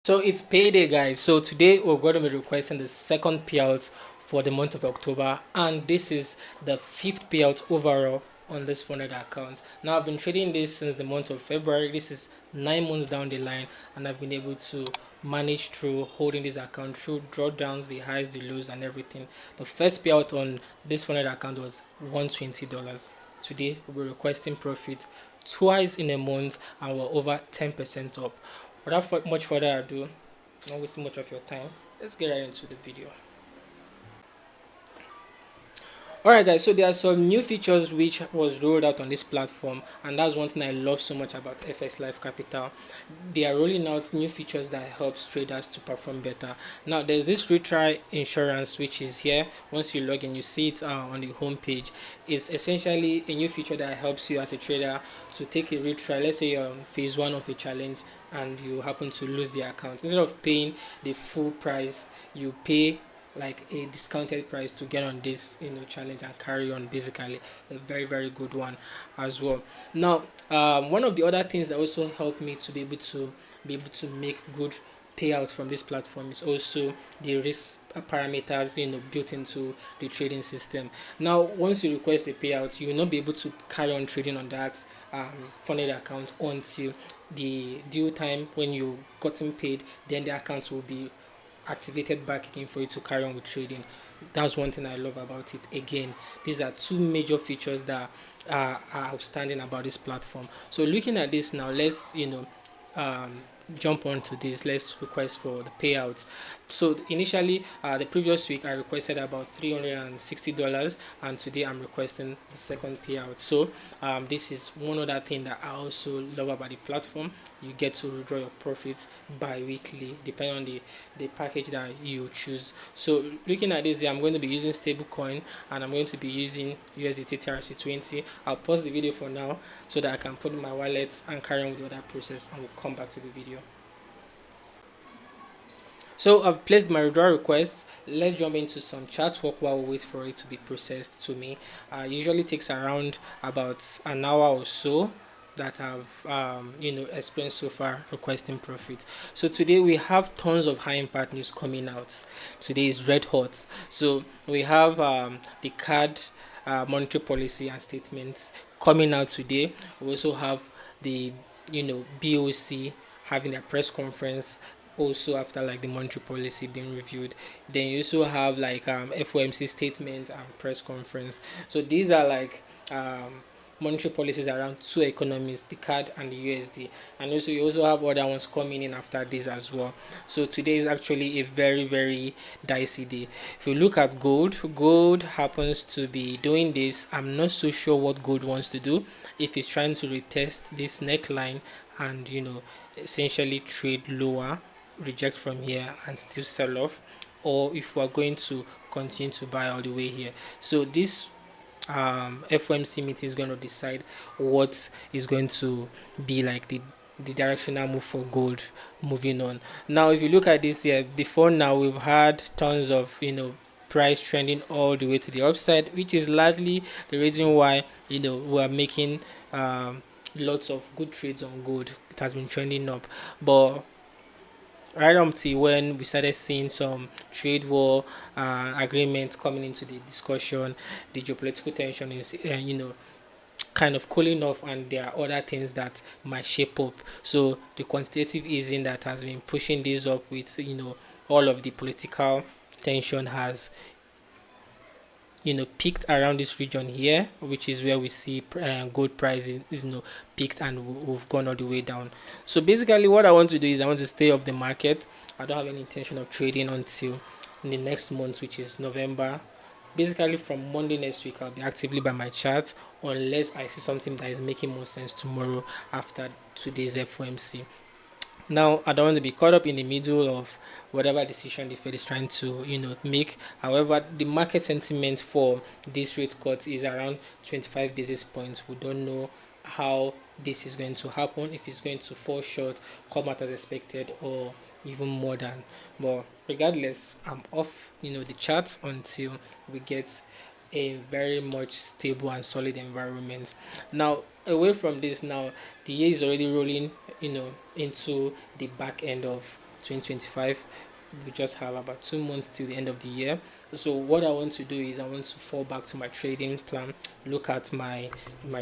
So it's payday, guys. So today we're going to be requesting the second payout for the month of October, and this is the fifth payout overall on this 400 account. Now I've been trading this since the month of February. This is 9 months down the line, and I've been able to manage through holding this account through drawdowns, the highs, the lows, and everything. The first payout on this 400 account was $120. Today we'll be requesting profit twice in a month, and we're over 10% up. Without much further ado, not wasting much of your time, let's get right into the video. Alright guys, so there are some new features which was rolled out on this platform, and that's one thing I love so much about FX Life Capital. They are rolling out new features that helps traders to perform better. Now there's this retry insurance which is here. Once you log in, you see it on the home page. It's essentially a new feature that helps you as a trader to take a retry. Let's say you're on phase 1 of a challenge and you happen to lose the account. Instead of paying the full price, you pay like a discounted price to get on this challenge and carry on. Basically a very good one as well. Now one of the other things that also helped me to be able to make good payouts from this platform is also the risk parameters built into the trading system. Now once you request a payout, you will not be able to carry on trading on that funded account until the due time when you gotten paid. Then the accounts will be activated back again for you to carry on with trading. That's one thing I love about it. Again, these are two major features that are outstanding about this platform. So looking at this now, let's um, jump onto this. Let's request for the payouts. So initially the previous week I requested about $360, and today I'm requesting the second payout. So this is one other thing that I also love about the platform. You get to withdraw your profits bi-weekly depending on the package that you choose. So looking at this here, I'm going to be using stablecoin, and I'm going to be using USD TRC20. I'll pause the video for now so that I can put in my wallet and carry on with the other process, and we'll come back to the video. So I've placed my withdrawal request. Let's jump into some chat work while we wait for it to be processed to me. Usually takes around about an hour or so that I've experienced so far requesting profit. So today we have tons of high impact news coming out. Today is red hot. So we have the card monetary policy and statements coming out today. We also have the BOC having their press conference also after like the monetary policy being reviewed. Then you also have like FOMC statement and press conference. So these are like monetary policies around two economies, the CAD and the USD, and also you also have other ones coming in after this as well. So today is actually a very dicey day. If you look at gold happens to be doing this. I'm not so sure what gold wants to do, if it's trying to retest this neckline and essentially trade lower, reject from here and still sell off, or if we're going to continue to buy all the way here. So this FOMC meeting is going to decide what is going to be like the directional move for gold moving on. Now if you look at this here, before now we've had tons of price trending all the way to the upside, which is largely the reason why we are making lots of good trades on gold. It has been trending up, but right until when we started seeing some trade war agreements coming into the discussion, the geopolitical tension is kind of cooling off, and there are other things that might shape up. So the quantitative easing that has been pushing this up with all of the political tension has peaked around this region here, which is where we see gold price is peaked, and we've gone all the way down. So basically what I want to do is I want to stay off the market. I don't have any intention of trading until in the next month, which is November. Basically from Monday next week I'll be actively by my chart, unless I see something that is making more sense tomorrow after today's FOMC. Now I don't want to be caught up in the middle of whatever decision the Fed is trying to make. However, the market sentiment for this rate cut is around 25 basis points. We don't know how this is going to happen, if it's going to fall short, come out as expected, or even more than. But regardless, I'm off the charts until we get a very much stable and solid environment. Now away from this, now the year is already rolling into the back end of 2025. We just have about 2 months till the end of the year. So what I want to do is I want to fall back to my trading plan, look at my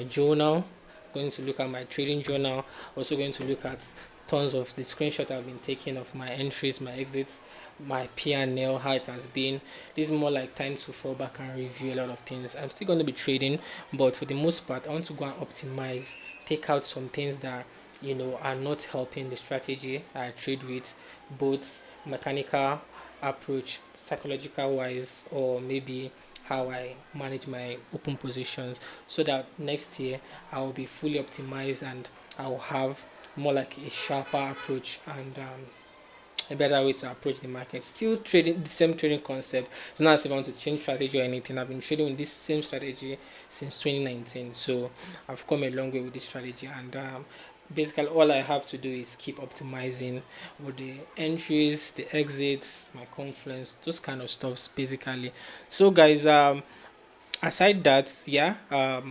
journal, going to look at my trading journal, also going to look at tons of the screenshot I've been taking of my entries, my exits, my P&L, how it has been. This is more like time to fall back and review a lot of things. I'm still going to be trading, but for the most part I want to go and optimize, take out some things that are not helping the strategy I trade with, both mechanical approach, psychological wise, or maybe how I manage my open positions, so that next year I will be fully optimized and I will have more like a sharper approach and a better way to approach the market. Still trading the same trading concept. It's not as if I want to change strategy or anything. I've been trading with this same strategy since 2019, so I've come a long way with this strategy, and basically all I have to do is keep optimizing with the entries, the exits, my confluence, those kind of stuffs basically. So guys, aside that, yeah, I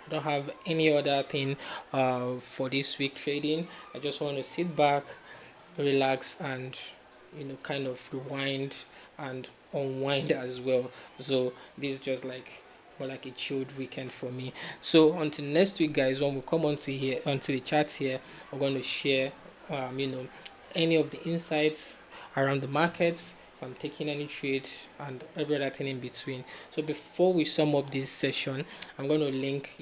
don't have any other thing for this week trading. I just want to sit back, relax, and kind of rewind and unwind as well. So this is just like more like a chilled weekend for me. So until next week guys, when we come onto the chat here, we're going to share any of the insights around the markets, if I'm taking any trade, and every other thing in between. So before we sum up this session, I'm going to link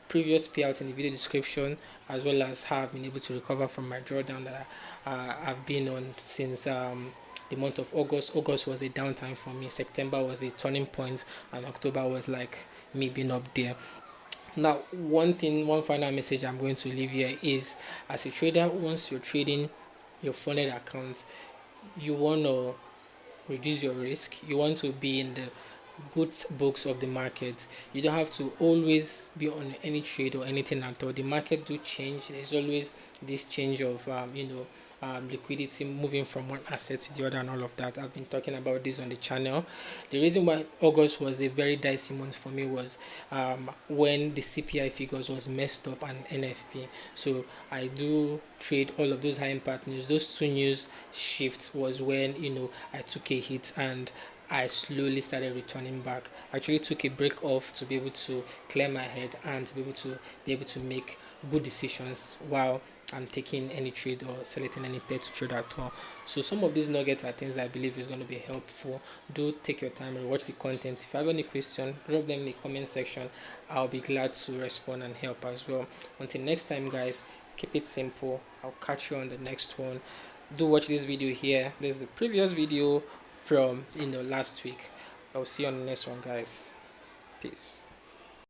previous payouts in the video description, as well as how I've been able to recover from my drawdown that I've been on since the month of August. August was a downtime for me, September was a turning point, and October was like me being up there. Now, one final message I'm going to leave here is, as a trader, once you're trading your funded account, you want to reduce your risk. You want to be in the good books of the market. You don't have to always be on any trade or anything at all. The market do change. There's always this change of liquidity moving from one asset to the other and all of that. I've been talking about this on the channel. The reason why August was a very dicey month for me was when the CPI figures was messed up and NFP. So I do trade all of those high impact news. Those two news shifts was when I took a hit and I slowly started returning back. I actually took a break off to be able to clear my head and to be able to make good decisions while I'm taking any trade or selecting any pair to trade at all. So some of these nuggets are things I believe is going to be helpful. Do take your time and watch the content. If you have any question, drop them in the comment section. I'll be glad to respond and help as well. Until next time guys, keep it simple. I'll catch you on the next one. Do watch this video here. There's the previous video from last week. I'll see you on the next one guys. Peace.